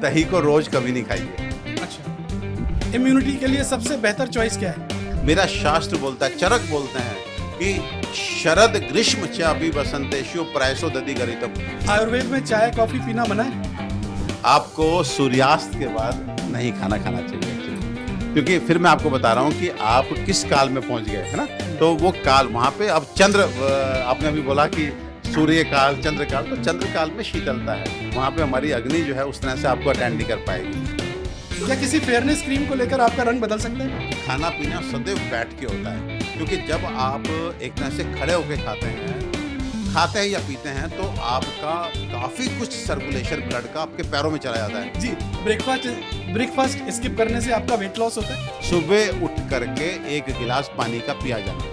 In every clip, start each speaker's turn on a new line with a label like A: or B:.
A: दही को रोज कभी नहीं खाइए।
B: अच्छा, इम्यूनिटी के लिए सबसे बेहतर चॉइस क्या है?
A: मेरा शास्त्र बोलता है, चरक बोलते हैं कि शरद ग्रीष्म चापी बसंतेषु प्रायसो दधि गरितम।
B: आयुर्वेद में चाय कॉफी पीना मना है?
A: आपको सूर्यास्त के बाद नहीं खाना चाहिए actually। क्योंकि फिर मैं आपको बता रहा हूँ कि आप किस काल में पहुंच गए, है ना। तो वो काल वहाँ पे अब चंद्र, आपने अभी बोला कि सूर्य काल चंद्र काल, तो चंद्र काल में शीतलता है, वहाँ पे हमारी अग्नि जो है उस तरह से आपको अटेंड नहीं कर पाएगी।
B: क्या किसी फेयरनेस क्रीम को लेकर आपका रंग बदल सकता है?
A: खाना पीना सदैव बैठ के होता है, क्योंकि जब आप एक तरह से खड़े होकर खाते हैं या पीते हैं तो आपका काफी कुछ सर्कुलेशन ब्लड का आपके पैरों में चला जाता है।
B: जी, ब्रेकफास्ट स्किप करने से आपका वेट लॉस होता है?
A: सुबह उठ करके एक गिलास पानी का पिया जाना,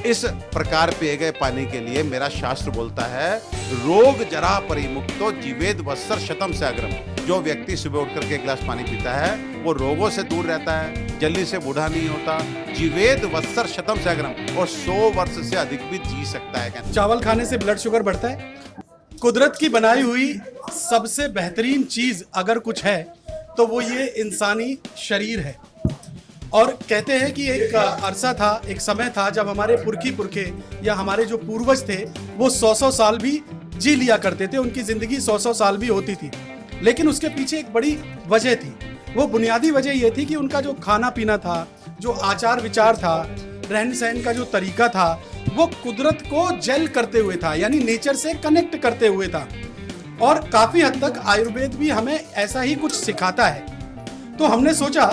A: इस प्रकार पिए गए पानी के लिए मेरा शास्त्र बोलता है रोग जरा परिमुक्तो जीवेद वत्सर शतम से अग्रम। जो व्यक्ति सुबह उठ करके एक गिलास पानी पीता है वो रोगों से दूर रहता है, जल्दी से बूढ़ा नहीं होता, जीवेद वत्सर शतम से अग्रम, और 100 वर्ष से अधिक भी जी सकता है।
B: चावल खाने से ब्लड शुगर बढ़ता है? कुदरत की बनाई हुई सबसे बेहतरीन चीज अगर कुछ है तो वो ये इंसानी शरीर है। और कहते हैं कि एक अरसा था, एक समय था जब हमारे पुरखे या हमारे जो पूर्वज थे वो 100 साल भी जी लिया करते थे, उनकी जिंदगी 100 साल भी होती थी। लेकिन उसके पीछे एक बड़ी वजह थी। वो बुनियादी वजह ये थी कि उनका जो खाना पीना था, जो आचार विचार था, रहन सहन का जो तरीका था, वो कुदरत को जेल करते हुए था, यानी नेचर से कनेक्ट करते हुए था। और काफी हद तक आयुर्वेद भी हमें ऐसा ही कुछ सिखाता है। तो हमने सोचा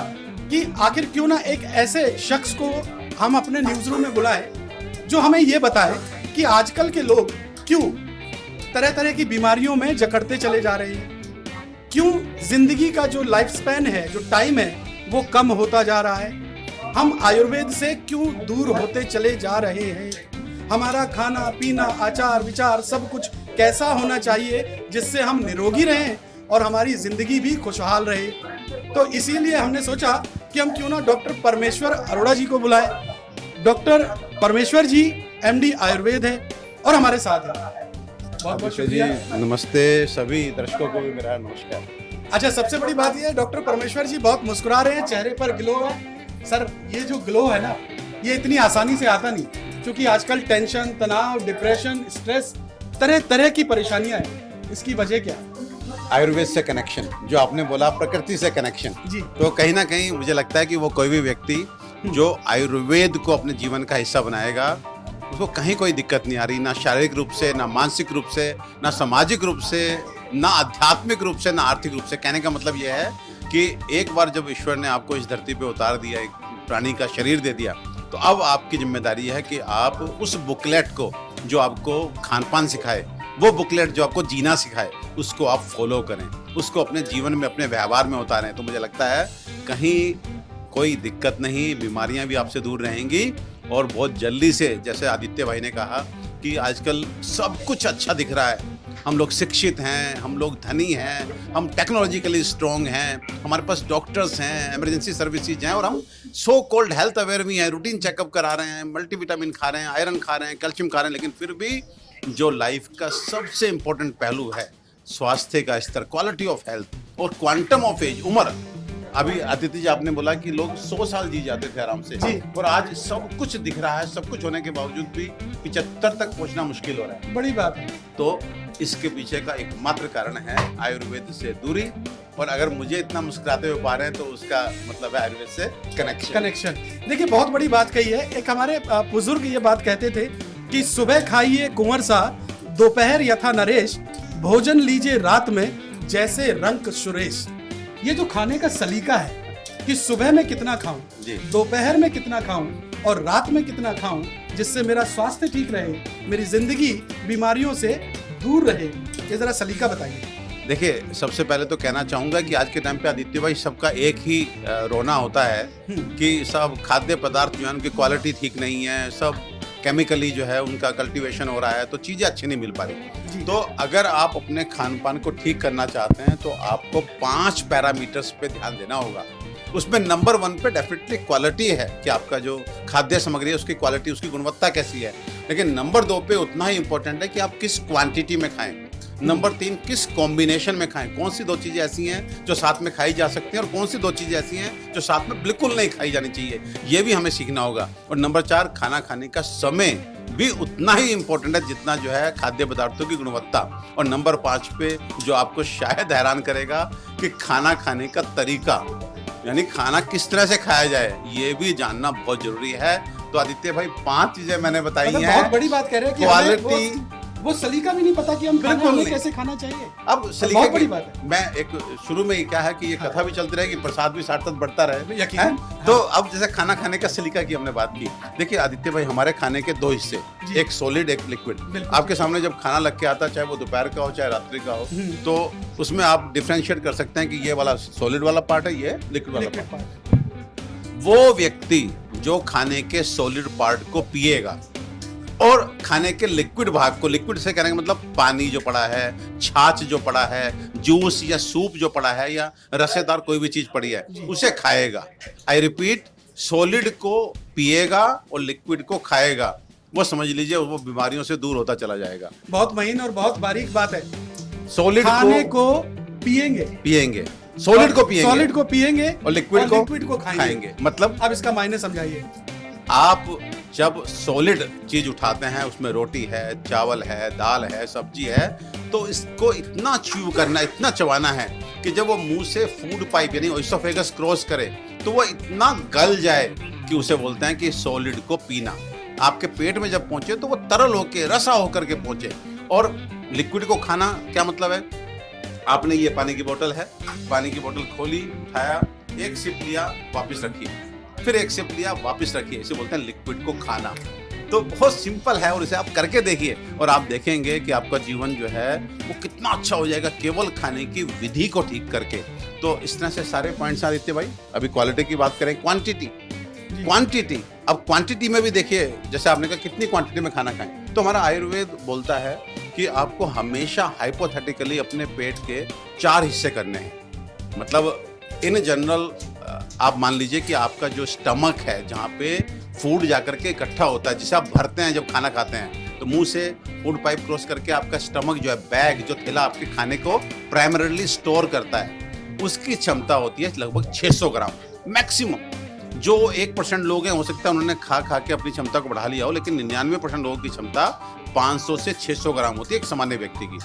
B: कि आखिर क्यों ना एक ऐसे शख्स को हम अपने न्यूज रूम में बुलाएं जो हमें ये बताए कि आजकल के लोग क्यों तरह तरह की बीमारियों में जकड़ते चले जा रहे हैं, क्यों जिंदगी का जो लाइफ स्पैन है, जो टाइम है, वो कम होता जा रहा है, हम आयुर्वेद से क्यों दूर होते चले जा रहे हैं, हमारा खाना पीना आचार विचार सब कुछ कैसा होना चाहिए जिससे हम निरोगी रहें और हमारी जिंदगी भी खुशहाल रहे। तो इसीलिए हमने सोचा कि हम क्यों ना डॉक्टर परमेश्वर अरोड़ा जी को बुलाएं। डॉक्टर परमेश्वर जी एमडी आयुर्वेद है और हमारे साथ हैं। बहुत बहुत शुक्रिया।
A: नमस्ते, सभी दर्शकों को भी मेरा नमस्कार।
B: अच्छा, सबसे बड़ी बात यह है डॉक्टर परमेश्वर जी बहुत मुस्कुरा रहे हैं, चेहरे पर ग्लो है। सर, ये जो ग्लो है ना, ये इतनी आसानी से आता नहीं, क्योंकि आजकल टेंशन, तनाव, डिप्रेशन, स्ट्रेस, तरह तरह की परेशानियां हैं। इसकी वजह क्या है?
A: आयुर्वेद से कनेक्शन, जो आपने बोला प्रकृति से कनेक्शन
B: जी।
A: तो कहीं ना कहीं मुझे लगता है कि वो कोई भी व्यक्ति जो आयुर्वेद को अपने जीवन का हिस्सा बनाएगा उसको कहीं कोई दिक्कत नहीं आ रही, ना शारीरिक रूप से, ना मानसिक रूप से, ना सामाजिक रूप से, ना आध्यात्मिक रूप से, ना आर्थिक रूप से। कहने का मतलब यह है कि एक बार जब ईश्वर ने आपको इस धरती पे उतार दिया, एक प्राणी का शरीर दे दिया, तो अब आपकी जिम्मेदारी है कि आप उस बुकलेट को जो आपको खान पान सिखाए, वो बुकलेट जो आपको जीना सिखाए, उसको आप फॉलो करें, उसको अपने जीवन में, अपने व्यवहार में उतारें। तो मुझे लगता है कहीं कोई दिक्कत नहीं, बीमारियां भी आपसे दूर रहेंगी और बहुत जल्दी से, जैसे आदित्य भाई ने कहा कि आजकल सब कुछ अच्छा दिख रहा है, हम लोग शिक्षित हैं, हम लोग धनी हैं, हम टेक्नोलॉजिकली स्ट्रॉन्ग हैं, हमारे पास डॉक्टर्स हैं, इमरजेंसी सर्विसेज हैं, और हम सो कॉल्ड हेल्थ अवेयर भी हैं, रूटीन चेकअप करा रहे हैं, मल्टीविटामिन खा रहे हैं, आयरन खा रहे हैं, कैल्शियम खा रहे हैं, लेकिन फिर भी जो लाइफ का सबसे इम्पोर्टेंट पहलू है, स्वास्थ्य का स्तर, क्वालिटी ऑफ हेल्थ और क्वांटम ऑफ एज, उम्र। अभी आदित्य जी आपने बोला कि लोग 100 साल जी जाते थे आराम से, और आज सब कुछ दिख रहा है, सब कुछ होने के बावजूद भी 75 तक पहुंचना मुश्किल हो रहा है।
B: बड़ी बात है।
A: तो इसके पीछे का एकमात्र कारण है आयुर्वेद से दूरी, और अगर मुझे इतना मुस्कुराते हुए पा रहे हैं तो उसका मतलब है आयुर्वेद से कनेक्शन।
B: देखिए, बहुत बड़ी बात कही है। एक हमारे बुजुर्ग ये बात कहते थे कि सुबह खाइए कुंवर सा, दोपहर यथा नरेश, भोजन लीजिए रात में जैसे रंक सुरेश। ये जो खाने का सलीका है कि सुबह में कितना खाऊं, दोपहर में कितना खाऊं और रात में कितना खाऊं, जिससे मेरा स्वास्थ्य ठीक रहे, मेरी जिंदगी बीमारियों से दूर रहे, ये जरा सलीका बताइए।
A: देखिए, सबसे पहले तो कहना चाहूंगा कि आज के टाइम पे आदित्य भाई सबका एक ही रोना होता है कि सब खाद्य पदार्थ जो है उनकी क्वालिटी ठीक नहीं है, सब केमिकली जो है उनका कल्टीवेशन हो रहा है, तो चीज़ें अच्छी नहीं मिल पा रही। तो अगर आप अपने खान पान को ठीक करना चाहते हैं तो आपको 5 पैरामीटर्स पे ध्यान देना होगा। उसमें नंबर 1 पे डेफिनेटली क्वालिटी है कि आपका जो खाद्य सामग्री है उसकी क्वालिटी, उसकी गुणवत्ता कैसी है। लेकिन नंबर 2 पे उतना ही इम्पोर्टेंट है कि आप किस क्वांटिटी में खाएं। नंबर 3, किस कॉम्बिनेशन में खाएं, कौन सी 2 चीजें ऐसी हैं जो साथ में खाई जा सकती हैं और कौन सी 2 चीजें ऐसी हैं जो साथ में बिल्कुल नहीं खाई जानी चाहिए, ये भी हमें सीखना होगा। और नंबर 4, खाना खाने का समय भी उतना ही इंपॉर्टेंट है जितना जो है खाद्य पदार्थों की गुणवत्ता। और नंबर 5 पे जो आपको शायद हैरान करेगा कि खाना खाने का तरीका, यानी खाना किस तरह से खाया जाए, ये भी जानना बहुत जरूरी है। तो आदित्य भाई 5 चीजें मैंने बताई
B: मतलब
A: हैं।
B: बहुत बड़ी बात कह रहे हैं कि
A: क्वालिटी,
B: वो सलीका भी नहीं पता कि हम
A: बिल्कुल
B: खाना
A: नहीं।
B: कैसे खाना चाहिए।
A: अब सलीके
B: बहुत बड़ी
A: की
B: बात है।
A: मैं एक शुरू में ही क्या है कि ये कथा भी चलती रहेगी, प्रसाद भी साथ साथ बढ़ता रहे,
B: यकीनन।
A: हैं? तो अब जैसे खाना खाने का सलीका की हमने बात की, देखिए आदित्य भाई हमारे खाने के 2 हिस्से,
B: जी।
A: एक सॉलिड एक लिक्विड।
B: बिल्कुल।
A: आपके सामने जब खाना लग के आता, चाहे वो दोपहर का हो चाहे रात्रि का हो, तो उसमें आप डिफरेंशिएट कर सकते हैं कि ये वाला सॉलिड वाला पार्ट है, ये लिक्विड वाला
B: लिक्विड
A: पार्ट।
B: पार्ट।
A: वो व्यक्ति जो खाने के सॉलिड पार्ट को पिएगा और खाने के लिक्विड भाग को, लिक्विड से कहने का मतलब पानी जो पड़ा है, छाछ जो पड़ा है, जूस या सूप जो पड़ा है या रसेदार कोई भी चीज पड़ी है, उसे खाएगा। आई रिपीट, सॉलिड को पिएगा और लिक्विड को खाएगा, वो समझ लीजिए वो बीमारियों से दूर होता चला जाएगा।
B: बहुत महीन और बहुत बारीक बात है।
A: सॉलिड
B: खाने
A: को
B: को पिएंगे,
A: पिएंगे, सॉलिड को पिएंगे,
B: सॉलिड को पिएंगे
A: और लिक्विड को
B: खाएंगे।
A: मतलब
B: अब इसका मायने समझाइए।
A: आप जब सॉलिड चीज उठाते हैं, उसमें रोटी है, चावल है, दाल है, सब्जी है, तो इसको इतना च्यू करना, इतना चबाना है कि जब वो मुंह से फूड पाइप यानी ओइसोफेगस क्रॉस करे तो वो इतना गल जाए कि उसे बोलते हैं कि सॉलिड को पीना। आपके पेट में जब पहुंचे तो वो तरल होके, रसा होकर के पहुंचे। और लिक्विड को खाना क्या मतलब है, आपने ये पानी की बोतल है, पानी की बोतल खोली, उठाया, एक सिप लिया, वापस रखिए, फिर एक सिप लिया, वापस रखिए, इसे बोलते हैं लिक्विड को खाना। तो बहुत सिंपल है और इसे आप करके देखिए और आप देखेंगे कि आपका जीवन जो है वो कितना अच्छा हो जाएगा केवल खाने की विधि को ठीक करके। तो इस तरह से सारे पॉइंट्स आदित्य भाई। अभी क्वालिटी की बात करें, क्वांटिटी, अब क्वांटिटी में भी देखिए, जैसे आपने कहा कितनी क्वांटिटी में खाना खाएं, तो हमारा आयुर्वेद बोलता है कि आपको हमेशा हाइपोथेटिकली अपने पेट के 4 हिस्से करने हैं। मतलब इन जनरल आप मान लीजिए कि आपका जो स्टमक है, जहाँ पे फूड जाकर के इकट्ठा होता है, जिसे आप भरते हैं जब खाना खाते हैं, तो मुंह से फूड पाइप क्रॉस करके आपका स्टमक जो है, बैग जो थैला आपके खाने को प्राइमरीली स्टोर करता है, उसकी क्षमता होती है लगभग 600 ग्राम मैक्सिमम। जो 1% लोग हैं, हो सकता है उन्होंने खा के अपनी क्षमता को बढ़ा लिया हो, लेकिन 99% लोगों की क्षमता 500 से 600 ग्राम होती है एक सामान्य व्यक्ति की।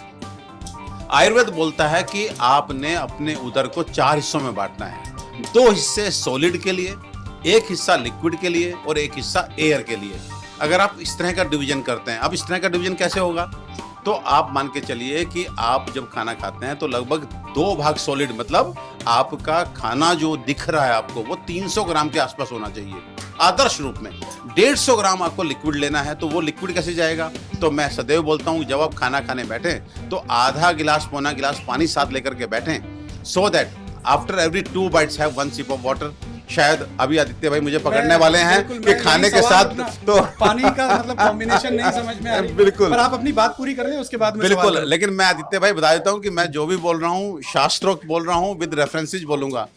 A: आयुर्वेद बोलता है कि आपने अपने उदर को 4 हिस्सों में बांटना है, 2 हिस्से सॉलिड के लिए, 1 हिस्सा लिक्विड के लिए और 1 हिस्सा एयर के लिए। अगर आप इस तरह का डिवीजन करते हैं, अब इस तरह का डिवीजन कैसे होगा, तो आप मान के चलिए कि आप जब खाना खाते हैं तो लगभग 2 भाग सॉलिड, मतलब आपका खाना जो दिख रहा है आपको वो 300 ग्राम के आसपास होना चाहिए आदर्श रूप में। 150 ग्राम आपको लिक्विड लेना है, तो वो लिक्विड कैसे जाएगा, तो मैं सदैव बोलता हूँ जब आप खाना खाने बैठे तो आधा गिलास पौना गिलास पानी साथ लेकर के बैठें, so that after every 2 bites have 1 sip of water. शायद अभी आदित्य भाई मुझे पकड़ने वाले हैं कि खाने के साथ तो
B: पानी का मतलब कॉम्बिनेशन नहीं समझ में आ रही।
A: बिल्कुल।
B: पर आप अपनी बात पूरी कर लें, उसके बाद में
A: बिल्कुल,
B: सवाल करूं।
A: लेकिन मैं आदित्य भाई बता देता हूँ कि मैं जो भी बोल रहा हूँ शास्त्रोक्त बोल रहा हूँ, विद रेफरेंसेस बोलूंगा।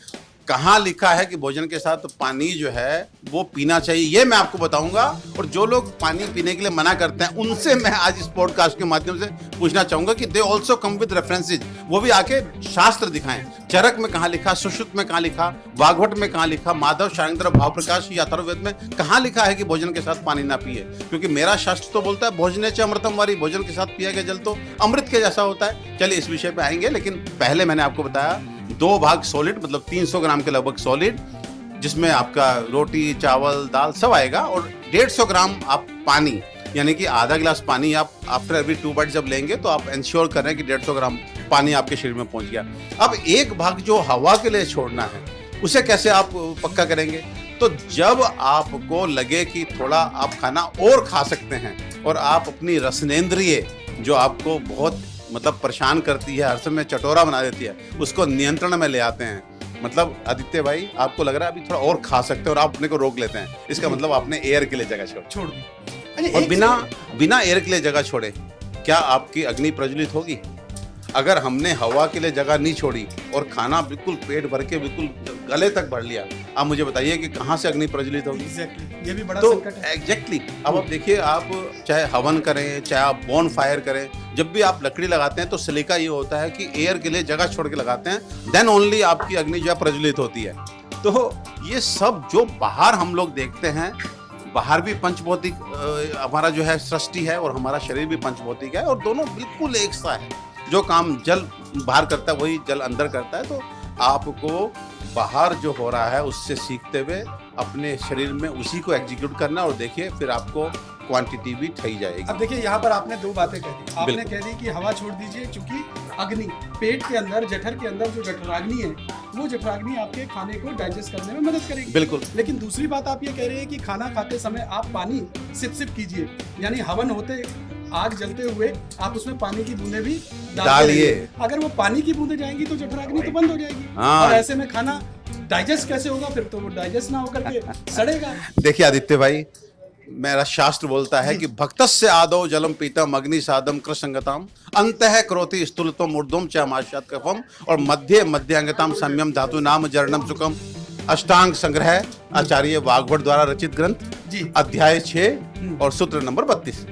A: कहाँ लिखा है कि भोजन के साथ पानी जो है वो पीना चाहिए, ये मैं आपको बताऊंगा। और जो लोग पानी पीने के लिए मना करते हैं उनसे मैं आज इस पॉडकास्ट के माध्यम से पूछना चाहूंगा कि they also come with references, वो भी आके शास्त्र दिखाएं। चरक में कहाँ लिखा, सुश्रुत में कहाँ लिखा, वाग्भट में कहाँ लिखा, माधव शारंगधर भाव प्रकाश या अथर्ववेद में कहाँ लिखा है कि भोजन के साथ पानी ना पिए। क्योंकि मेरा शास्त्र तो बोलता है भोजने च अमृतम वारी, भोजन के साथ पिया गया जल तो अमृत के जैसा होता है। चलिए इस विषय पे आएंगे, लेकिन पहले मैंने आपको बताया 2 भाग सॉलिड, मतलब 300 ग्राम के लगभग सॉलिड, जिसमें आपका रोटी, चावल, दाल सब आएगा, और 150 ग्राम आप पानी, यानी कि आधा गिलास पानी आप आफ्टर एवरी 2 bites जब लेंगे तो आप इंश्योर कर रहे हैं कि 150 ग्राम पानी आपके शरीर में पहुंच गया। अब 1 भाग जो हवा के लिए छोड़ना है, उसे कैसे आप पक्का करेंगे, तो जब आपको लगे कि थोड़ा आप खाना और खा सकते हैं और आप अपनी रसनेंद्रिय जो आपको बहुत मतलब परेशान करती है, हर समय चटोरा बना देती है, उसको नियंत्रण में ले आते हैं। मतलब आदित्य भाई आपको लग रहा है अभी थोड़ा और खा सकते हैं और आप अपने को रोक लेते हैं, इसका मतलब आपने एयर के लिए जगह छोड़ दी। और बिना एयर के लिए जगह छोड़े क्या आपकी अग्नि प्रज्वलित होगी? अगर हमने हवा के लिए जगह नहीं छोड़ी और खाना बिल्कुल पेट भर के बिल्कुल गले तक भर लिया, आप मुझे बताइए कि कहाँ से अग्नि प्रज्वलित होगी।
B: एग्जैक्टली, ये भी बड़ा
A: तो
B: संकट है।
A: एग्जैक्टली अब आप देखिए, आप चाहे हवन करें, चाहे आप बॉन फायर करें, जब भी आप लकड़ी लगाते हैं तो सलीका ये होता है कि एयर के लिए जगह छोड़ के लगाते हैं, देन ओनली आपकी अग्नि जो है प्रज्वलित होती है। तो ये सब जो बाहर हम लोग देखते हैं, बाहर भी पंचभौतिक हमारा जो है सृष्टि है और हमारा शरीर भी पंचभौतिक है, और दोनों बिल्कुल एक सा है। जो काम जल बाहर करता है वही जल अंदर करता है। तो आपको बाहर जो हो रहा है उससे सीखते हुए अपने शरीर में उसी को एग्जीक्यूट करना, और देखिए फिर आपको क्वांटिटी भी ठही जाएगी।
B: अब देखिए यहाँ पर आपने दो बातें कह दी। आपने
A: बिल्कुल।
B: कह दी कि हवा छोड़ दीजिए, क्योंकि अग्नि पेट के अंदर, जठर के अंदर जो जठराग्नि है, वो जठराग्नि आपके खाने को डाइजेस्ट करने में मदद करेगी।
A: बिल्कुल।
B: लेकिन दूसरी बात आप ये कह रहे हैं कि खाना खाते समय आप पानी सिप सिप कीजिए, यानी हवन होते, आग जलते हुए आप उसमें पानी की बूंदें भी
A: डालिए।
B: अगर वो पानी की बूंदें जाएंगी तो जठराग्नि तो बंद हो जाएगी।
A: हाँ।
B: और ऐसे में खाना डाइजेस्ट कैसे होगा? फिर तो वो डाइजेस्ट ना होकर के सड़ेगा।
A: देखिए आदित्य भाई, मेरा शास्त्र बोलता है कि भक्तस्य आदौ जलम पीतम अग्नि सादम कृसंगताम अंतः क्रोति स्थूलत्वम ऊर्ध्वम च माशात कफम और मध्य मध्यांगताम संयम धातु नाम जरणम सुखम। अष्टांग संग्रह, आचार्य वाग्भट द्वारा रचित ग्रंथ
B: जी।
A: अध्याय 6 और सूत्र नंबर 32।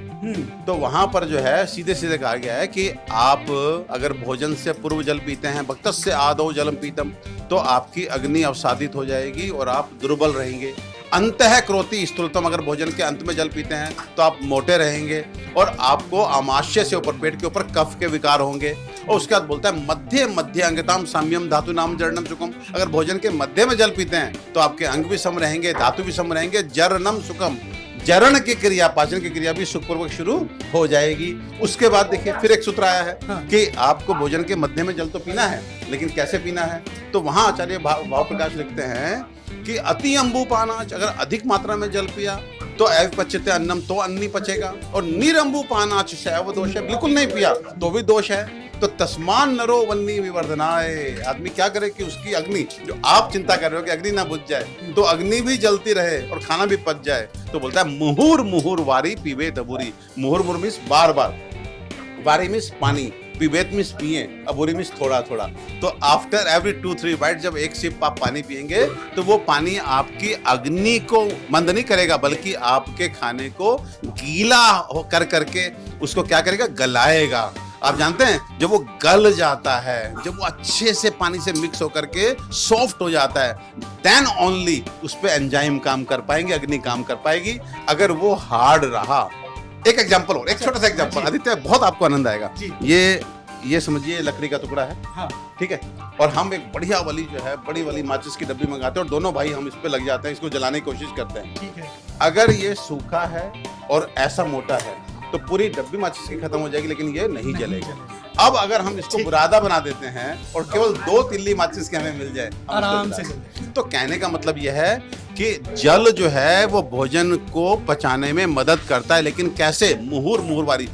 A: तो वहां पर जो है सीधे सीधे कहा गया है कि आप अगर भोजन से पूर्व जल पीते हैं, भक्तस्य आदौ जलम पीतम, तो आपकी अग्नि अवसादित हो जाएगी और आप दुर्बल रहेंगे। अंतः क्रोति स्थूलतम, अगर भोजन के अंत में जल पीते हैं तो आप मोटे रहेंगे और आपको आमाशय से ऊपर, पेट के ऊपर कफ के विकार होंगे। और उसके बाद बोलता है मध्य मध्य अंगताम साम्यम धातु नाम जरणम सुखम, अगर भोजन के मध्य में जल पीते हैं तो आपके अंग भी सम रहेंगे, धातु भी सम रहेंगे, जरणम सुखम, जरण की क्रिया, पाचन की क्रिया भी सुखपूर्वक शुरू हो जाएगी। उसके बाद देखिए फिर एक सूत्र आया है कि आपको भोजन के मध्य में जल तो पीना है, लेकिन कैसे पीना है? तो वहां आचार्य भाव प्रकाश लिखते हैं कि अति अम्बुपानाच, अगर अधिक मात्रा में जल पिया तो पच्यते अन्नम, तो अन्न नहीं पचेगा, और निरंबुपानाच शैव दोष है, बिल्कुल नहीं पिया तो भी दोष है। तो तस्मान नरो वन्नी विवर्धनाय, आदमी क्या करे कि उसकी अग्नि, जो आप चिंता कर रहे हो कि अग्नि ना बुझ जाए, तो अग्नि भी जलती रहे और खाना भी पच जाए। तो बोलता है मुहुर मुहुर वारी पीवे तबूरी। मुहुर मुहुर मीन्स बार बार, वारी मीन्स पानी, पीवेत मीन्स पिए, अबूरी मीन्स थोड़ा थोड़ा। तो आफ्टर एवरी 2-3 बाइट जब एक सिप आप पानी पिएंगे तो वो पानी आपकी अग्नि को मंद नहीं करेगा, बल्कि आपके खाने को गीला कर करके उसको क्या करेगा? गलाएगा। आप जानते हैं जब वो गल जाता है, जब वो अच्छे से पानी से मिक्स होकर के सॉफ्ट हो जाता है, देन ओनली उस पे एंजाइम काम कर पाएंगे, अग्नि काम कर पाएगी। अगर वो हार्ड रहा, एक एग्जांपल और, एक छोटा सा एग्जांपल आदित्य, बहुत आपको आनंद आएगा। ये समझिए लकड़ी का टुकड़ा है,
B: हाँ।
A: ठीक है, और हम एक बढ़िया वाली जो है बड़ी वाली माचिस की डब्बी मंगाते हैं और दोनों भाई हम इस पे लग जाते हैं, इसको जलाने की कोशिश करते हैं।
B: ठीक है।
A: अगर ये सूखा है और ऐसा मोटा है तो पूरी डब्बी माचिस की खत्म हो जाएगी, लेकिन ये नहीं जलेगा। अब अगर हम इसको बुरादा बना देते हैं और केवल 2 तिल्ली माचिस के हमें मिल जाए,
B: आराम से जले।
A: तो कहने का मतलब यह है कि जल जो है वो भोजन को पचाने में मदद करता है, लेकिन कैसे? मुहुर मुहुर वाली।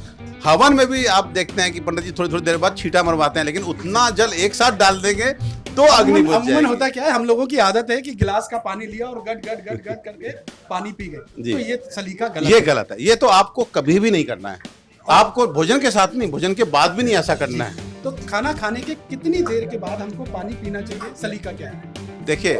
A: हवन में भी आप देखते हैं कि पंडित जी थोड़ी थोड़ी देर बाद छींटा मरवाते हैं, लेकिन उतना जल एक साथ डाल देंगे तो अग्नि बुझ जाएगी।
B: होता क्या है, हम लोगों की आदत है कि गिलास का पानी लिया और गट गट गट गट करके पानी पी गए, तो ये सलीका गलत,
A: ये गलत है। ये तो आपको कभी भी नहीं करना है, आपको भोजन के साथ नहीं, भोजन के बाद भी नहीं ऐसा करना है।
B: तो खाना खाने के कितनी देर के बाद हमको पानी पीना चाहिए? सलीका क्या है?
A: देखिए,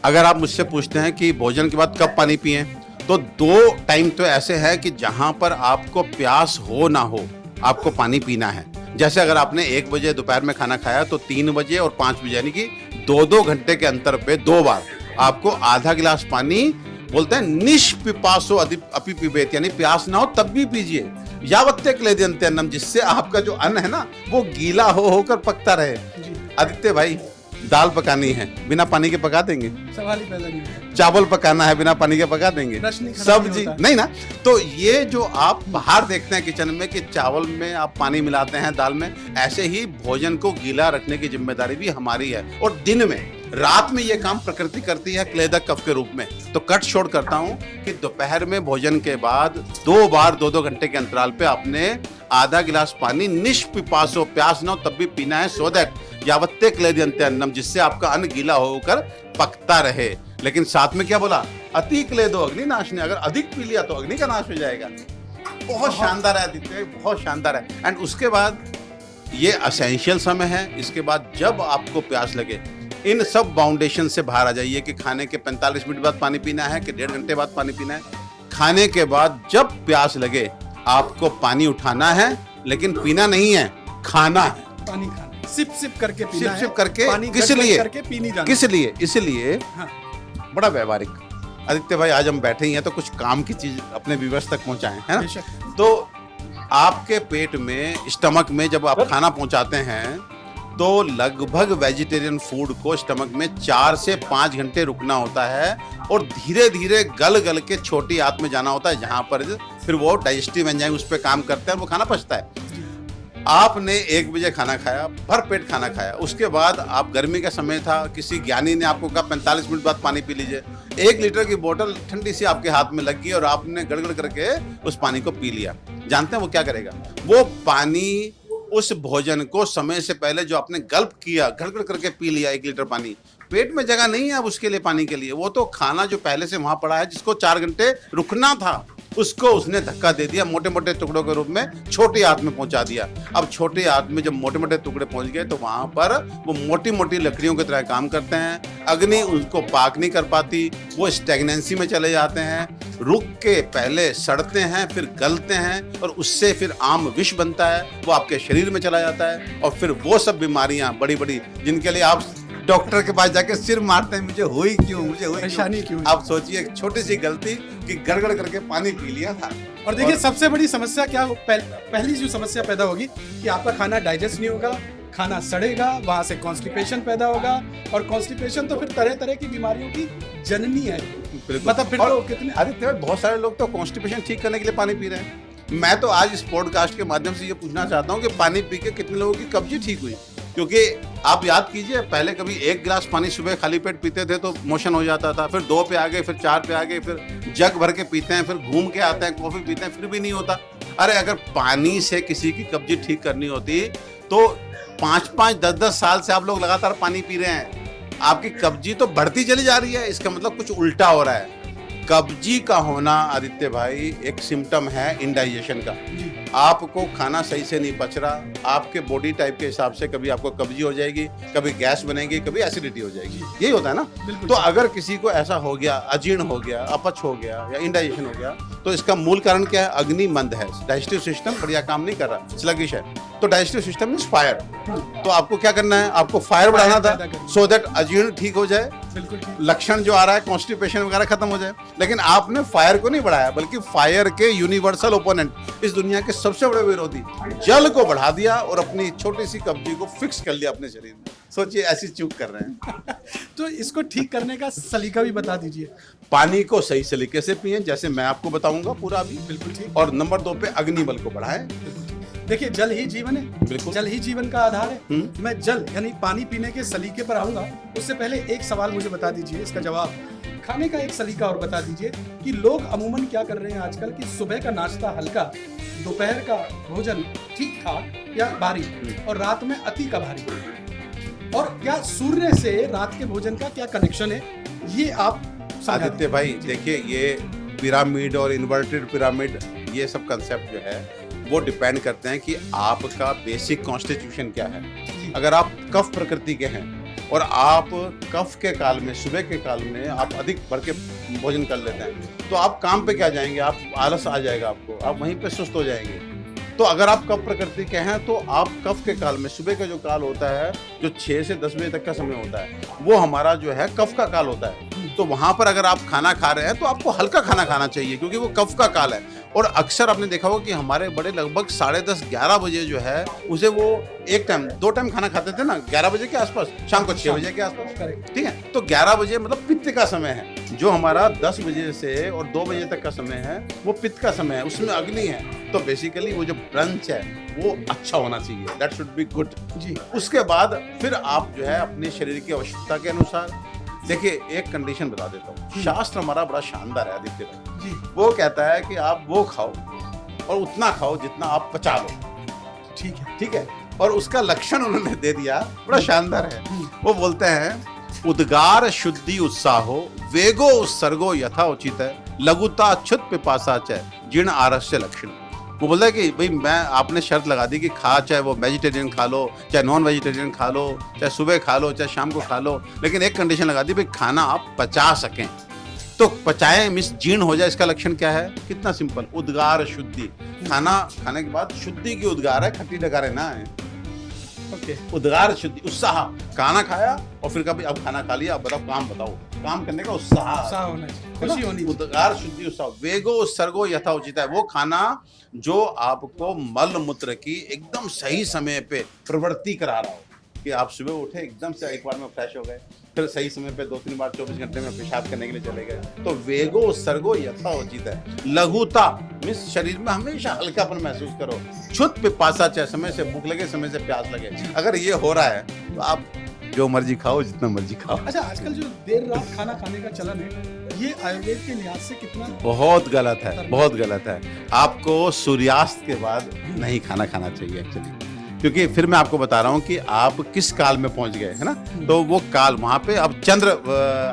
A: अगर आप मुझसे पूछते हैं कि भोजन के बाद कब पानी पिएं, तो 2 टाइम तो ऐसे है कि जहां पर आपको प्यास हो ना हो आपको पानी पीना है। जैसे अगर आपने 1 बजे दोपहर में खाना खाया तो 3 बजे और 5 बजे, यानी कि 2-2 घंटे के अंतर पे 2 बार आपको आधा गिलास पानी, बोलते हैं निष्पिपासो अपि पिबेत, यानी प्यास ना हो तब भी पीजिए। यावत्ते क्लेदयन्ते अन्नम, जिससे आपका जो अन्न है ना वो गीला होकर पकता रहे। आदित्य भाई, दाल पकानी है, बिना पानी के पका देंगे?
B: सवाल ही पैदा नहीं है।
A: चावल पकाना है, बिना पानी के पका देंगे? सब्जी नहीं ना। तो ये जो आप बाहर देखते हैं किचन में कि चावल में आप पानी मिलाते हैं, दाल में, ऐसे ही भोजन को गीला रखने की जिम्मेदारी भी हमारी है। और दिन में, रात में ये काम प्रकृति करती है क्लेदक कफ के रूप में। तो कट छोड़ करता हूं कि दोपहर में भोजन के बाद 2 बार 2-2 घंटे के अंतराल पे आपने आधा गिलास पानी निष्पिपासो, प्यास ना हो तब भी पीना है, सो दैट यावत्ते क्लेदयन्ते अन्नम, जिससे आपका अन्न गीला होकर पकता रहे। लेकिन साथ में क्या बोला? अति क्लेदो अग्नि नाशने, अगर अधिक पी लिया तो अग्नि का नाश हो जाएगा। बहुत शानदार है आदित्य, बहुत शानदार है। एंड उसके बाद ये असेंशियल समय है। इसके बाद जब आपको प्यास लगे इन सब बाउंडेशन से बाहर आ जाइए कि खाने के 45 मिनट बाद पानी पीना है कि 1.5 घंटे बाद पानी पीना है। खाने के बाद जब प्यास लगे आपको पानी उठाना है, लेकिन पीना नहीं है, खाना है।
B: पानी खाना, सिप सिप करके पीना है,
A: सिप करके।
B: पानी
A: किस
B: गट-गट
A: लिए?
B: करके पी नहीं जाना।
A: किस लिए? इसलिए
B: हाँ।
A: बड़ा व्यवहारिक। आदित्य भाई, आज हम बैठे ही हैं तो कुछ काम की चीज अपने व्यूअर्स तक पहुंचाएं, है ना?
B: बेशक।
A: तो आपके पेट में, स्टमक में जब आप खाना पहुंचाते हैं तो लगभग वेजिटेरियन फूड को स्टमक में 4 से 5 घंटे रुकना होता है और धीरे धीरे गल गल के छोटी आंत में जाना होता है, जहां पर फिर वो डाइजेस्टिव एंजाइम उस पर काम करते हैं, वो खाना पचता है। आपने 1 बजे खाना खाया, भर पेट खाना खाया, उसके बाद आप, गर्मी का समय था, किसी ज्ञानी ने आपको कहा 45 मिनट बाद पानी पी लीजिए। 1 लीटर की बोतल ठंडी सी आपके हाथ में लग गई और आपने गड़गड़ करके उस पानी को पी लिया। जानते हैं वो क्या करेगा? वो पानी उस भोजन को समय से पहले जो आपने गल्प किया, गड़गड़ करके पी लिया 1 लीटर पानी, पेट में जगह नहीं है अब उसके लिए, पानी के लिए। वो तो खाना जो पहले से वहां पड़ा है, जिसको 4 घंटे रुकना था, उसको उसने धक्का दे दिया, मोटे मोटे टुकड़ों के रूप में छोटी आंत में पहुंचा दिया। अब छोटी आंत में जब मोटे मोटे टुकड़े पहुंच गए तो वहां पर वो मोटी मोटी लकड़ियों की तरह काम करते हैं, अग्नि उनको पाक नहीं कर पाती, वो स्टेगनेंसी में चले जाते हैं, रुक के पहले सड़ते हैं, फिर गलते हैं और उससे फिर आम विष बनता है, वो आपके शरीर में चला जाता है। और फिर वो सब बीमारियां बड़ी बड़ी, जिनके लिए आप डॉक्टर के पास जाके सिर मारते हैं, मुझे हुई क्यों, मुझे हुई
B: परेशानी क्यों?
A: आप सोचिए, एक छोटी सी गलती कि गड़गड़ करके पानी पी लिया था।
B: और देखिए सबसे बड़ी समस्या क्या पहली जो समस्या पैदा होगी कि आपका खाना डाइजेस्ट नहीं होगा, खाना सड़ेगा, वहां से कॉन्स्टिपेशन पैदा होगा, और कॉन्स्टिपेशन तो फिर तरह तरह की बीमारियों की जननी है। मतलब फिर तो कितने
A: आदित्य भाई, बहुत सारे लोग तो कॉन्स्टिपेशन ठीक करने के लिए पानी पी रहे हैं। मैं तो आज इस पॉडकास्ट के माध्यम से ये पूछना चाहता हूँ कि पानी पी के कितने लोगों की कब्जी ठीक हुई? क्योंकि आप याद कीजिए, पहले कभी 1 गिलास पानी सुबह खाली पेट पीते थे तो मोशन हो जाता था, फिर 2 पे आ गए, फिर 4 पे आ गए, फिर जग भर के पीते हैं, फिर घूम के आते हैं, कॉफी पीते हैं, फिर भी नहीं होता। अरे अगर पानी से किसी की कब्जी ठीक करनी होती तो 5-5, 10-10 साल से आप लोग लगातार पानी पी रहे हैं, आपकी कब्जी तो बढ़ती चली जा रही है। इसका मतलब कुछ उल्टा हो रहा है। कब्जी का होना आदित्य भाई एक सिम्टम है इंडाइजेशन का। आपको खाना सही से नहीं पच रहा, आपके बॉडी टाइप के हिसाब से कभी आपको कब्जी हो जाएगी, कभी गैस बनेगी, कभी एसिडिटी हो जाएगी, यही होता है ना। तो अगर किसी को ऐसा हो गया, अजीर्ण हो गया, अपच हो गया या इंडाइजेशन हो गया, तो इसका मूल कारण क्या है? अग्नि मंद है, डाइजेस्टिव सिस्टम बढ़िया काम नहीं कर रहा, स्लगिश है। तो डाइजेस्टिव सिस्टम इज फायर। तो आपको क्या करना है? आपको फायर बढ़ाना था, सो दैट अजीर्ण ठीक हो जाए, लक्षण जो आ रहा है कॉन्स्टिपेशन वगैरह खत्म हो जाए। लेकिन आपने फायर को नहीं बढ़ाया, बल्कि फायर के यूनिवर्सल ओपोनेंट, इस दुनिया के सबसे बड़े विरोधी, जल को बढ़ा दिया और अपनी छोटी सी कब्जी को फिक्स कर लिया अपने शरीर में। सोचिए, ऐसी चूक कर रहे हैं।
B: तो इसको ठीक करने का सलीका भी बता दीजिए।
A: पानी को सही सलीके से पिए, जैसे मैं आपको बताऊंगा पूरा अभी।
B: बिल्कुल ठीक।
A: और नंबर 2 पे अग्निबल को बढ़ाएं।
B: देखिए, जल ही जीवन है,
A: बिल्कुल।
B: जल ही जीवन का आधार है। मैं जल यानी पानी पीने के सलीके पर आऊंगा, उससे पहले एक सवाल मुझे बता दीजिए, इसका जवाब खाने का एक सलीका और बता दीजिए कि लोग अमूमन क्या कर रहे हैं आजकल कि सुबह का नाश्ता हल्का, दोपहर का भोजन ठीक ठाक या भारी, और रात में अति का भारी। और क्या सूर्य से रात के भोजन का क्या कनेक्शन है, ये आप
A: आदित्य भाई देखिए, ये पिरामिड और इन्वर्टेड पिरामिड, ये सब कंसेप्ट जो है वो डिपेंड करते हैं कि आपका बेसिक कॉन्स्टिट्यूशन क्या है। अगर आप कफ प्रकृति के हैं और आप कफ के काल में, सुबह के काल में आप अधिक भर के भोजन कर लेते हैं, तो आप काम पे क्या जाएंगे? आप आलस आ जाएगा आपको, आप वहीं पे सुस्त हो जाएंगे। तो अगर आप कफ प्रकृति के हैं तो आप कफ के काल में, सुबह का जो काल होता है, जो 6 से 10 बजे तक का समय होता है, वो हमारा जो है कफ का काल होता है। तो वहां पर अगर आप खाना खा रहे हैं तो आपको हल्का खाना खाना चाहिए, क्योंकि वो कफ का काल है। और अक्सर आपने देखा होगा कि हमारे बड़े लगभग 10:30-11 बजे जो है उसे वो 1 टाइम 2 टाइम खाना खाते थे ना, 11 बजे के आसपास, शाम को 6 बजे के आसपास, ठीक है। तो 11 बजे मतलब पित्त का समय है। जो हमारा 10 बजे से और 2 बजे तक का समय है वो पित्त का समय है, उसमें अग्नि है। तो बेसिकली वो जो ब्रंच है वो अच्छा होना चाहिए, दैट शुड बी गुड जी। उसके बाद फिर आप जो है अपने शरीर की आवश्यकता के अनुसार, देखिए एक कंडीशन बता देता हूँ, शास्त्र हमारा बड़ा शानदार है आदित्य भाई जी। वो कहता है कि आप वो खाओ और उतना खाओ जितना आप पचा लो,
B: ठीक है,
A: ठीक है। और उसका लक्षण उन्होंने दे दिया, बड़ा शानदार है। वो बोलते हैं, उद्गार शुद्धि उत्साहो वेगो उत्सर्गो यथा उचित है, लघुता क्षुत पिपासा च जीर्ण आरस्य लक्षण। वो बोलता है कि भाई मैं आपने शर्त लगा दी कि खा चाहे वो वेजिटेरियन खा लो, चाहे नॉन वेजिटेरियन खा लो, चाहे सुबह खा लो, चाहे शाम को खा लो, लेकिन एक कंडीशन लगा दी भाई खाना आप पचा सकें। तो पचाए मिस जीर्ण हो जाए, इसका लक्षण क्या है? कितना सिंपल, उद्गार शुद्धि। खाना खाने के बाद शुद्धि की उद्गार है, खट्टी डकारे ना है।
B: ओके,
A: उद्गार शुद्धि, उत्साह। खाना खाया और फिर कभी अब खाना खा लिया, अब बताओ काम बताओ, काम करने का उत्साह
B: उत्साह होना चाहिए, खुशी होनी चाहिए।
A: उद्गार शुद्धि उत्साह। वेगो उत्सर्गो यथा उचित है, वो खाना जो आपको मल मूत्र की एकदम सही समय पे प्रवृत्ति करा रहा हो, कि आप सुबह उठे एकदम से एक बार में फ्रेश हो गए, फिर सही समय पे 2-3 बार 24 घंटे में पेशाब करने के लिए चले गए। तो वेगो उत्सर्गो यथा उचित है। लघुता मीन्स शरीर में हमेशा हल्कापन महसूस करो। क्षुत पिपासा, चाहे समय से भूख लगे, समय से प्यास लगे, अगर ये हो रहा है तो आप जो मर्जी खाओ, जितना मर्जी खाओ।
B: अच्छा, आजकल जो देर रात खाना खाने का चलन है, ये आयुर्वेद के लिहाज से कितना
A: बहुत गलत है, बहुत गलत है। आपको सूर्यास्त के बाद नहीं खाना खाना चाहिए एक्चुअली, क्योंकि फिर मैं आपको बता रहा हूँ कि आप किस काल में पहुंच गए, है ना। तो वो काल वहाँ पे अब चंद्र,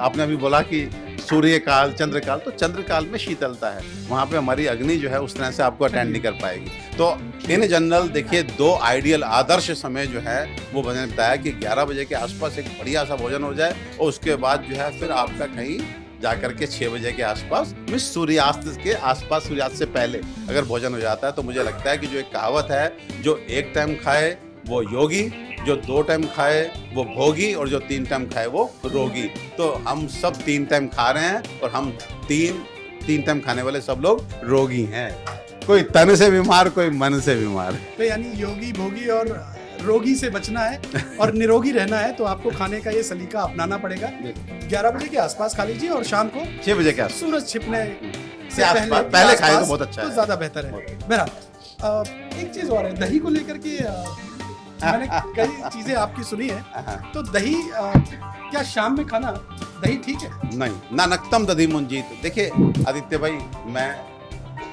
A: आपने अभी बोला कि सूर्य काल, चंद्र काल, तो चंद्र काल में शीतलता है, वहाँ पे हमारी अग्नि जो है उस तरह से आपको अटेंड नहीं कर पाएगी। तो इन जनरल देखिए, 2 आइडियल आदर्श समय जो है वो मैंने बताया कि 11 बजे के आसपास एक बढ़िया सा भोजन हो जाए, और उसके बाद जो है फिर आपका कहीं जाकर के 6 बजे के आसपास, मिस सूर्यास्त के आसपास, सूर्यास्त से पहले अगर भोजन हो जाता है, तो मुझे लगता है कि जो एक कहावत है, जो 1 टाइम खाए वो योगी, जो 2 टाइम खाए वो भोगी, और जो 3 टाइम खाए वो रोगी। तो हम सब 3 टाइम खा रहे हैं, और हम तीन टाइम खाने वाले सब लोग रोगी हैं। कोई तन से बीमार, कोई मन से बीमार।
B: तो यानी योगी, भोगी और रोगी से बचना है और निरोगी रहना है, तो आपको खाने का ये सलीका अपनाना पड़ेगा। 11 बजे के आसपास खा लीजिए, और शाम को
A: 6 बजे के आसपास,
B: सूरज छिपने से
A: पहले खाए तो बहुत अच्छा
B: तो
A: है,
B: ज्यादा बेहतर है। बहरहाल, एक चीज और है, दही को लेकर के मैंने कई चीजें आपकी सुनी है, तो दही क्या शाम में खाना दही ठीक है?
A: नहीं, ना नक्तम दधि मुंजीत। देखिए आदित्य भाई, मैं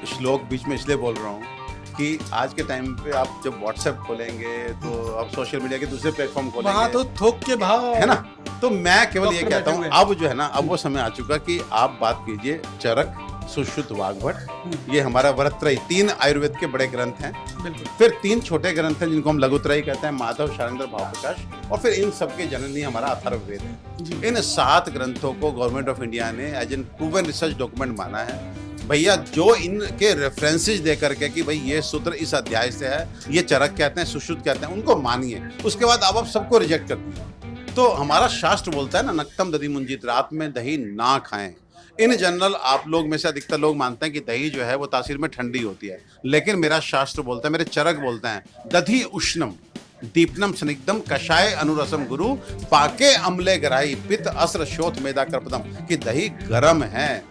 A: श्लोक बीच में इसलिए बोल रहा हूँ कि आज के टाइम पे आप जब व्हाट्सएप खोलेंगे, तो आप सोशल मीडिया के दूसरे प्लेटफॉर्म खोलेंगे,
B: वहाँ तो थोक के भाव
A: है ना। तो मैं केवल ये
B: डॉक्टर
A: कहता हूँ,
B: बैठे हुए
A: अब जो है ना, अब वो समय आ चुका कि आप बात कीजिए चरक, सुश्रुत, वाग्भट, ये हमारा वरत्रयी 3 आयुर्वेद के बड़े ग्रंथ हैं।
B: बिल्कुल।
A: फिर 3 छोटे ग्रंथ हैं जिनको हम लघुत्रयी कहते हैं, माधव, शारंगर, भावप्रकाश, और फिर इन सबके जननी हमारा अथर्ववेद है। इन 7 ग्रंथों को गवर्नमेंट ऑफ इंडिया ने as an proven research document माना है। भैया, जो इनके रेफरेंसेस दे करके कि भाई ये सूत्र इस अध्याय से है, ये चरक कहते हैं, सुश्रुत कहते हैं, उनको मानिए, उसके बाद आप सबको रिजेक्ट कर दीजिए। तो हमारा शास्त्र बोलता है ना, नक्तम दधि मुंजीत, रात में दही ना खाएं। इन जनरल आप लोग में से अधिकतर लोग मानते हैं कि दही जो है वो तासीर में ठंडी होती है, लेकिन मेरा शास्त्र बोलता है, मेरे चरक बोलते हैं, दधि उष्णम दीपनम स्निग्धम कषाय अनुरसम गुरु पाके अम्ले गराई पित्त अस्र शोथ मेदा कर्पदम, कि दही गर्म है।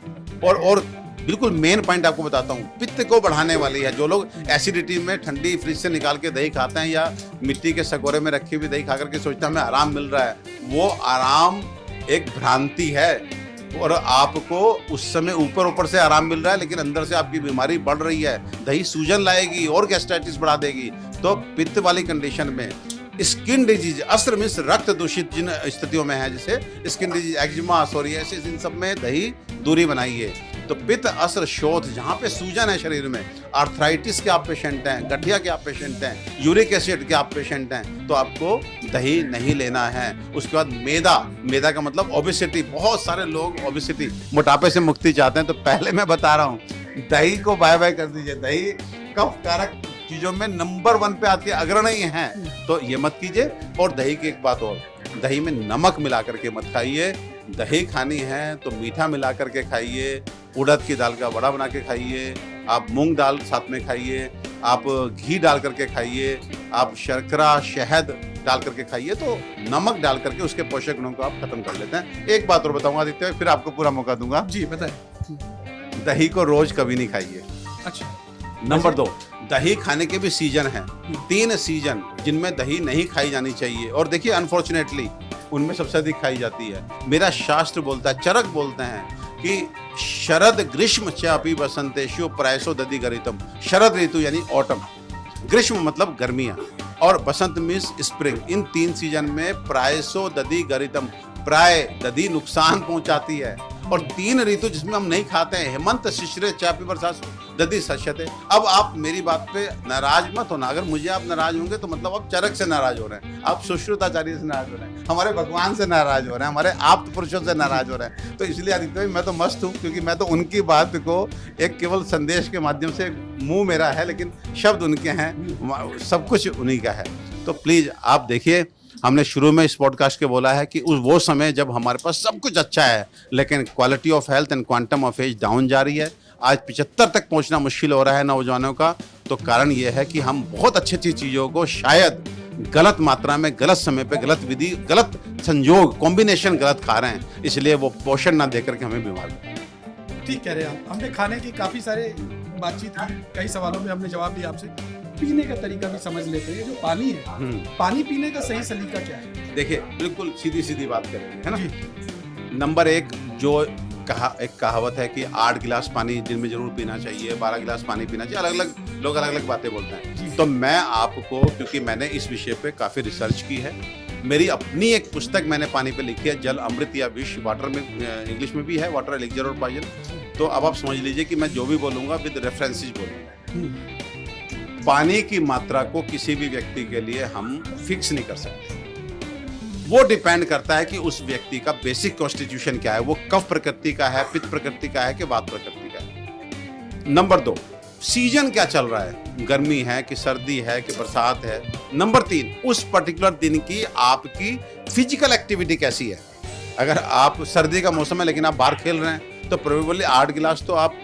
A: और बिल्कुल मेन पॉइंट आपको बताता हूँ, पित्त को बढ़ाने वाली है। जो लोग एसिडिटी में ठंडी फ्रिज से निकाल के दही खाते हैं, या मिट्टी के सकोरे में रखी हुई दही खा करके सोचते हैं हमें आराम मिल रहा है, वो आराम एक भ्रांति है। और आपको उस समय ऊपर से आराम मिल रहा है, लेकिन अंदर से आपकी बीमारी बढ़ रही है। दही सूजन लाएगी और गैस्ट्राइटिस बढ़ा देगी। तो पित्त वाली कंडीशन में स्किन डिजीज, अस्र मीन्स रक्त दूषित जिन स्थितियों में है, जैसे स्किन डिजीज, एक्जिमा, सोरियासिस, इन सब में दही दूरी बनाइए। तो पित्त, अस्र, शोथ, जहाँ पे सूजन है शरीर में, आर्थराइटिस के आप पेशेंट हैं, गठिया के आप पेशेंट हैं, यूरिक एसिड के आप पेशेंट हैं, तो आपको दही नहीं लेना है। उसके बाद मैदा का मतलब ओबेसिटी, बहुत सारे लोग ओबेसिटी, मोटापे से मुक्ति चाहते हैं। तो पहले मैं बता रहा हूँ, दही को बाय बाय कर दीजिए। दही कफ कारक चीजों में नंबर 1 पे आती है, अग्रणी है, तो ये मत कीजिए। और दही की एक बात और, दही में नमक मिला करके मत खाइए। दही खानी है तो मीठा मिला करके खाइए, उड़द की दाल का बड़ा बना के खाइए, आप मूंग दाल साथ में खाइए, आप घी डाल करके खाइए, आप शर्करा, शहद डाल करके खाइए, तो नमक डाल करके उसके पोषक गुणों को आप खत्म कर लेते हैं। एक बात और बताऊंगा आदित्य, फिर आपको पूरा मौका दूंगा।
B: जी बताएं।
A: दही को रोज कभी नहीं खाइए।
B: अच्छा।
A: नंबर 2, दही खाने के भी सीजन हैं। 3 सीजन जिनमें दही नहीं खाई जानी चाहिए, और देखिए अनफॉर्चुनेटली उनमें सबसे अधिक खाई जाती है। मेरा शास्त्र बोलता है, चरक बोलते हैं कि शरद ग्रीष्म चापी बसंतेषु प्रायसो दधि गरितम। शरद ऋतु यानी ऑटम, ग्रीष्म मतलब गर्मियां, और बसंत मीन्स स्प्रिंग। इन 3 सीजन में प्रायसो दधि गरितम, प्राय दधि नुकसान पहुंचाती है। और 3 ऋतु जिसमें हम नहीं खाते हैं, हेमंत शिशिर चापी बरसात, दधि सश्यते। अब आप मेरी बात पे नाराज मत होना, अगर मुझे आप नाराज होंगे तो मतलब आप चरक से नाराज हो रहे हैं, आप सुश्रुताचार्य से नाराज हो रहे हैं, हमारे भगवान से नाराज हो रहे हैं, हमारे आप्त पुरुषों से नाराज हो रहे हैं। तो इसलिए आदित्य भाई मैं तो मस्त हूँ, क्योंकि मैं तो उनकी बात को एक केवल संदेश के माध्यम से, मुंह मेरा है लेकिन शब्द उनके हैं, सब कुछ उन्हीं का है। तो प्लीज आप देखिए, हमने शुरू में इस पॉडकास्ट के बोला है कि उस वो समय जब हमारे पास सब कुछ अच्छा है लेकिन quality of health and quantum of age down जा रही है। आज 75 तक पहुंचना मुश्किल हो रहा है नौजवानों का। तो कारण ये है कि हम बहुत अच्छी अच्छी चीज़ों को शायद गलत मात्रा में, गलत समय पे, गलत विधि, गलत संयोग, कॉम्बिनेशन गलत खा रहे हैं, इसलिए वो पोषण ना देकर के हमें बीमार कर।
B: ठीक कह रहे हैं आप। हमने खाने की काफी सारे बातचीत की, कई सवालों में हमने जवाब दिया आपसे। पीने का तरीका भी समझ लेते हैं, जो पानी है, पानी पीने का सही सलीका क्या है?
A: देखिए बिल्कुल सीधी सीधी बात करेंगे, है ना। नंबर एक, जो एक कहावत है कि 8 गिलास पानी दिन में जरूर पीना चाहिए, 12 गिलास पानी पीना चाहिए, अलग अलग लोग अलग अलग बातें बोलते हैं। तो मैं आपको, क्योंकि मैंने इस विषय पे काफ़ी रिसर्च की है, मेरी अपनी एक पुस्तक मैंने पानी पे लिखी है, जल अमृत या विष, वाटर में इंग्लिश में भी है, वाटर एलिक्जर और पॉइजन। तो अब आप समझ लीजिए कि मैं जो भी बोलूँगा विद रेफरेंसेस बोलूँगा। पानी की मात्रा को किसी भी व्यक्ति के लिए हम फिक्स नहीं कर सकते, वो डिपेंड करता है कि उस व्यक्ति का बेसिक कॉन्स्टिट्यूशन क्या है, वो कफ प्रकृति का है, पित्त प्रकृति का है कि वात प्रकृति का है। नंबर 2, सीजन क्या चल रहा है, गर्मी है कि सर्दी है कि बरसात है। नंबर 3, उस पर्टिकुलर दिन की आपकी फिजिकल एक्टिविटी कैसी है। अगर आप सर्दी का मौसम है लेकिन आप बाहर खेल रहे हैं तो प्रोबेबली 8 गिलास तो आप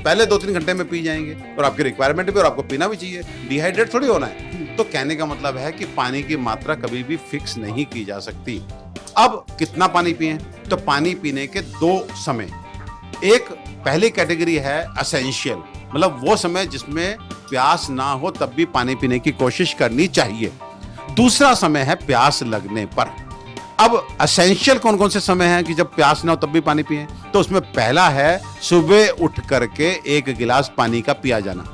A: पहले 2-3 घंटे में पी जाएंगे, और आपकी रिक्वायरमेंट भी, और आपको पीना भी चाहिए, डिहाइड्रेट थोड़ी होना है। तो कहने का मतलब है कि पानी की मात्रा कभी भी फिक्स नहीं की जा सकती। अब कितना पानी पिएं, तो पानी पीने के 2 समय, एक पहली कैटेगरी है एसेंशियल, मतलब वो समय जिसमें प्यास ना हो तब भी पानी पीने की कोशिश करनी चाहिए। दूसरा समय है प्यास लगने पर। अब एसेंशियल कौन कौन से समय हैं कि जब प्यास ना हो तब भी पानी पिएं, तो उसमें पहला है सुबह उठ करके 1 गिलास पानी का पिया जाना।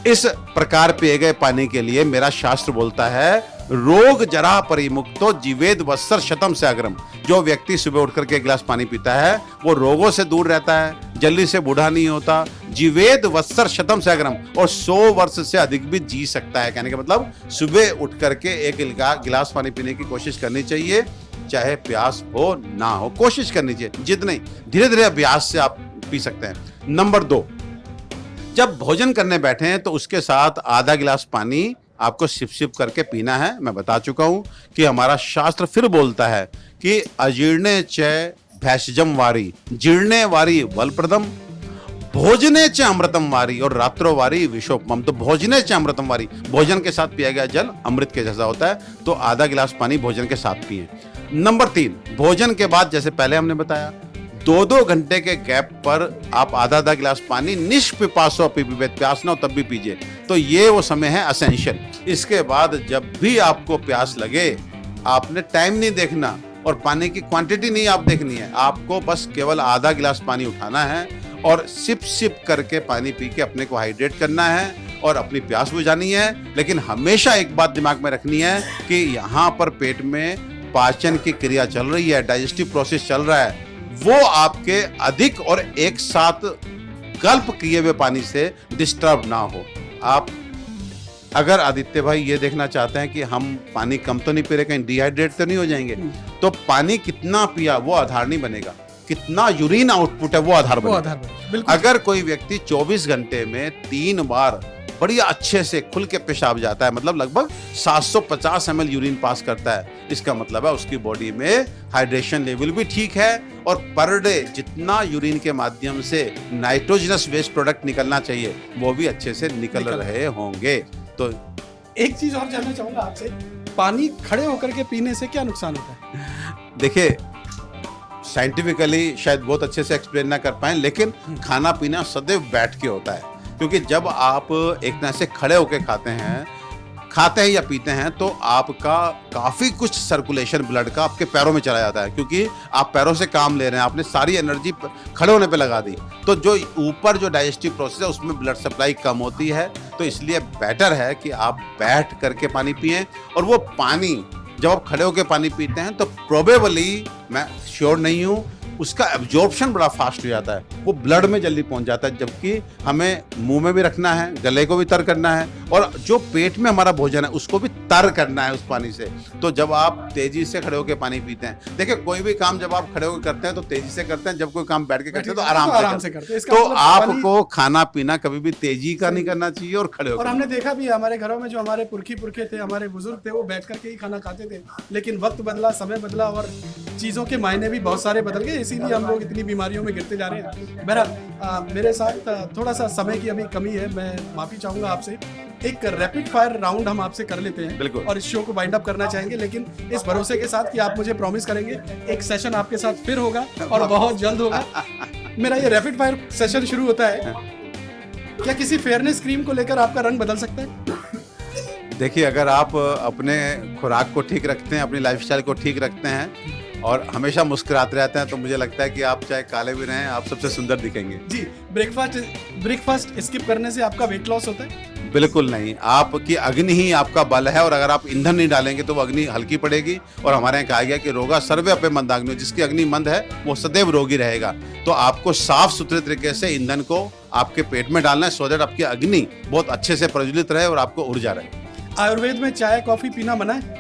A: इस प्रकार पिए गए पानी के लिए मेरा शास्त्र बोलता है, रोग जरा परिमुक्तो जीवेद वत्सर शतम से अग्रम। जो व्यक्ति सुबह उठ करके 1 गिलास पानी पीता है वो रोगों से दूर रहता है, जल्दी से बूढ़ा नहीं होता, जीवेद वत्सर शतम से अग्रम, और 100 वर्ष से अधिक भी जी सकता है। कहने का मतलब सुबह उठ करके 1 गिलास पानी पीने की कोशिश करनी चाहिए, चाहे प्यास हो ना हो, कोशिश करनी चाहिए। जिद नहीं, धीरे धीरे अभ्यास से आप पी सकते हैं। नंबर 2, जब भोजन करने बैठे हैं तो उसके साथ आधा गिलास पानी आपको सिप सिप करके पीना है। मैं बता चुका हूं कि हमारा शास्त्र फिर बोलता है कि अजीर्णे च भैषजम वारी, जीर्णे वारी बलप्रदम, भोजने च अमृतम वारी और रात्रो वारी विषोपम। तो भोजने च अमृतम वारी, भोजन के साथ पिया गया जल अमृत के जैसा होता है, तो आधा गिलास पानी भोजन के साथ पिए। नंबर 3, भोजन के बाद, जैसे पहले हमने बताया, 2-2 घंटे के गैप पर आप आधा गिलास पानी निष्पिपासो पिबेत, प्यास ना हो तब भी पीजिए। तो ये वो समय है एसेंशियल। इसके बाद जब भी आपको प्यास लगे, आपने टाइम नहीं देखना और पानी की क्वांटिटी नहीं आप देखनी है, आपको बस केवल आधा गिलास पानी उठाना है और सिप सिप करके पानी पी के अपने को हाइड्रेट करना है और अपनी प्यास बुझानी है। लेकिन हमेशा एक बात दिमाग में रखनी है कि यहाँ पर पेट में पाचन की क्रिया चल रही है, डाइजेस्टिव प्रोसेस चल रहा है, वो आपके अधिक और एक साथ गल्प किए हुए पानी से डिस्टर्ब ना हो। आप अगर आदित्य भाई ये देखना चाहते हैं कि हम पानी कम तो नहीं पी रहे, कहीं डिहाइड्रेट तो नहीं हो जाएंगे, तो पानी कितना पिया वो आधार नहीं बनेगा, कितना यूरिन आउटपुट है वो आधार बनेगा। अगर कोई व्यक्ति 24 घंटे में 3 बार बढ़िया अच्छे से खुल के पेशाब जाता है, मतलब लगभग 750 ml यूरिन पास करता है, इसका मतलब है उसकी बॉडी में हाइड्रेशन लेवल भी ठीक है और पर डे जितना यूरिन के माध्यम से नाइट्रोजनस वेस्ट प्रोडक्ट निकलना चाहिए वो भी अच्छे से निकल रहे होंगे। तो
B: एक चीज और जानना चाहूंगा आपसे, पानी खड़े होकर के पीने से क्या नुकसान होता है?
A: देखिए, साइंटिफिकली शायद बहुत अच्छे से एक्सप्लेन ना कर पाए, लेकिन खाना पीना सदैव बैठ के होता है, क्योंकि जब आप एक तरह से खड़े होकर खाते हैं या पीते हैं तो आपका काफ़ी कुछ सर्कुलेशन ब्लड का आपके पैरों में चला जाता है, क्योंकि आप पैरों से काम ले रहे हैं, आपने सारी एनर्जी खड़े होने पे लगा दी, तो जो ऊपर जो डाइजेस्टिव प्रोसेस है उसमें ब्लड सप्लाई कम होती है। तो इसलिए बेटर है कि आप बैठ करके पानी पिएं, और वो पानी जब आप खड़े होकर पानी पीते हैं तो प्रोबेबली, मैं श्योर नहीं हूँ, उसका एब्जॉर्प्शन बड़ा फास्ट हो जाता है, वो ब्लड में जल्दी पहुंच जाता है। जबकि हमें मुंह में भी रखना है, गले को भी तर करना है, और जो पेट में हमारा भोजन है उसको भी तर करना है उस पानी से। तो जब आप तेजी से खड़े होकर पानी पीते हैं, देखिए कोई भी काम जब आप खड़े होकर करते हैं तो तेजी से करते हैं, जब कोई काम बैठ के करते हैं तो आराम से करते हैं। तो आपको खाना पीना कभी भी तेजी का नहीं करना चाहिए और खड़े होकर।
B: और हमने देखा भी हमारे घरों में जो हमारे पुरखे थे, हमारे बुजुर्ग थे, वो बैठ करके ही खाना खाते थे। लेकिन वक्त बदला, समय बदला और चीज़ों के मायने भी बहुत सारे बदल गए, इसीलिए हम लोग इतनी बीमारियों में गिरते जा रहे हैं। बहरहाल मेरे साथ थोड़ा सा समय की अभी कमी है, मैं माफ़ी चाहूँगा आपसे। एक रैपिड फायर राउंड हम आपसे कर लेते हैं
A: बिल्कुल।
B: और इस शो को वाइंड अप करना चाहेंगे, लेकिन इस भरोसे के साथ कि आप मुझे प्रॉमिस करेंगे एक सेशन आपके साथ फिर होगा और बहुत जल्द होगा। मेरा ये रैपिड फायर सेशन शुरू होता है, क्या किसी फेयरनेस क्रीम को लेकर आपका रंग बदल सकता है?
A: देखिए, अगर आप अपने खुराक को ठीक रखते हैं, अपनी लाइफस्टाइल को ठीक रखते हैं और हमेशा मुस्कुराते रहते हैं, तो मुझे लगता है कि आप चाहे काले भी रहें, आप सबसे सुंदर दिखेंगे।
B: जी, ब्रेकफास्ट स्किप करने से आपका वेट लॉस होता है?
A: बिल्कुल नहीं, आपकी अग्नि ही आपका बल है, और अगर आप ईंधन नहीं डालेंगे तो वो अग्नि हल्की पड़ेगी। और हमारे यहाँ कहा गया कि रोगा सर्वे अपे मंदाग्नि, जिसकी अग्नि मंद है वो सदैव रोगी रहेगा। तो आपको साफ सुथरे तरीके से ईंधन को आपके पेट में डालना है, सो दैट आपकी अग्नि बहुत अच्छे से प्रज्वलित रहे और आपको ऊर्जा रहे।
B: आयुर्वेद में चाय कॉफी पीना मना है?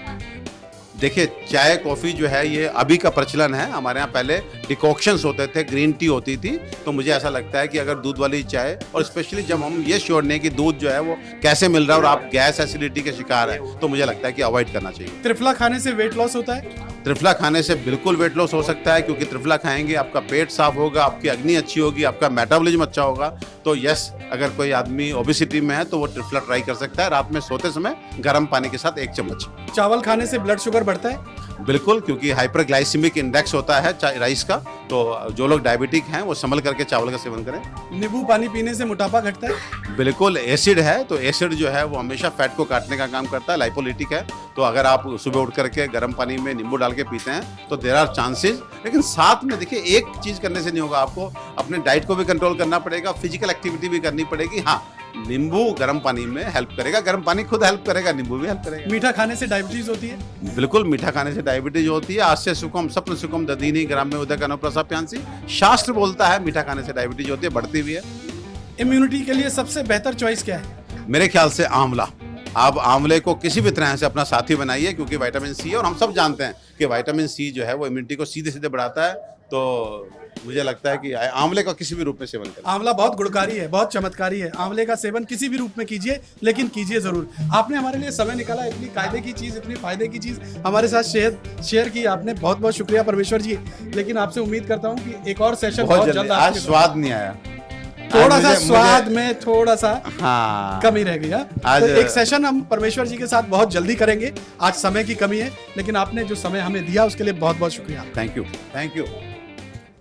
A: देखिए, चाय कॉफ़ी जो है ये अभी का प्रचलन है। हमारे यहाँ पहले डिकॉक्शंस होते थे, ग्रीन टी होती थी। तो मुझे ऐसा लगता है कि अगर दूध वाली चाय, और स्पेशली जब हम ये श्योर नहीं कि दूध जो है वो कैसे मिल रहा है और आप गैस एसिडिटी के शिकार हैं, तो मुझे लगता है कि अवॉइड करना चाहिए।
B: त्रिफला खाने से वेट लॉस होता है?
A: त्रिफला खाने से बिल्कुल वेट लॉस हो सकता है, क्योंकि त्रिफला खाएंगे आपका पेट साफ होगा, आपकी अग्नि अच्छी होगी, आपका मेटाबॉलिज्म अच्छा होगा। तो यस, अगर कोई आदमी ओबेसिटी में है तो वो त्रिफला ट्राई कर सकता है, रात में सोते समय गर्म पानी के साथ 1 चम्मच।
B: चावल खाने से ब्लड शुगर बढ़ता है?
A: बिल्कुल, क्योंकि हाइपरग्लाइसेमिक इंडेक्स होता है राइस का। तो जो लोग डायबिटिक हैं वो संभल करके चावल का सेवन करें।
B: नींबू पानी पीने से मोटापा घटता है?
A: बिल्कुल, एसिड है, तो एसिड जो है वो हमेशा फैट को काटने का काम करता है, लाइपोलिटिक है। तो अगर आप सुबह उठ करके गर्म पानी में नींबू डाल के पीते हैं तो देयर आर चांसेस। लेकिन साथ में देखिए, एक चीज करने से नहीं होगा, आपको अपने डाइट को भी कंट्रोल करना पड़ेगा, फिजिकल एक्टिविटी भी करनी पड़ेगी। हाँ, नींबू गर्म पानी में हेल्प करेगा, गर्म पानी खुद हेल्प करेगा, नींबू भी हेल्प करेगा।
B: मीठा खाने से डायबिटीज होती है?
A: बिल्कुल, मीठा खाने से डायबिटीज होती है। आस्य सुखम स्वप्न सुखम दधीनि ग्राम्य उदक अनुप्रसाप्यांसी, शास्त्र बोलता है मीठा खाने से डायबिटीज होती है, बढ़ती भी है।
B: इम्यूनिटी के लिए सबसे बेहतर चॉइस क्या है?
A: मेरे ख्याल से आंवला। आप आंवले को किसी भी तरह से अपना साथी बनाइए, क्योंकि विटामिन सी है, और हम सब जानते हैं कि विटामिन सी जो है वो इम्यूनिटी को सीधे सीधे बढ़ाता है। तो मुझे लगता है कि आंवले का किसी भी रूप में सेवन करें।
B: आंवला बहुत गुणकारी है, बहुत चमत्कारी है। आंवले का सेवन किसी भी रूप में कीजिए, लेकिन कीजिए जरूर। आपने हमारे लिए समय निकाला, इतनी कायदे की चीज, इतनी फायदे की चीज हमारे साथ शेयर की आपने। बहुत बहुत शुक्रिया परमेश्वर जी। लेकिन आपसे उम्मीद करता हूँ कि एक और सेशन बहुत जल्द।
A: आज स्वाद नहीं आया,
B: थोड़ा सा स्वाद में थोड़ा सा
A: हाँ
B: कमी रह गया।
A: आज
B: तो एक सेशन हम परमेश्वर जी के साथ बहुत जल्दी करेंगे। आज समय की कमी है, लेकिन आपने जो समय हमें दिया उसके लिए बहुत बहुत शुक्रिया।
A: Thank you.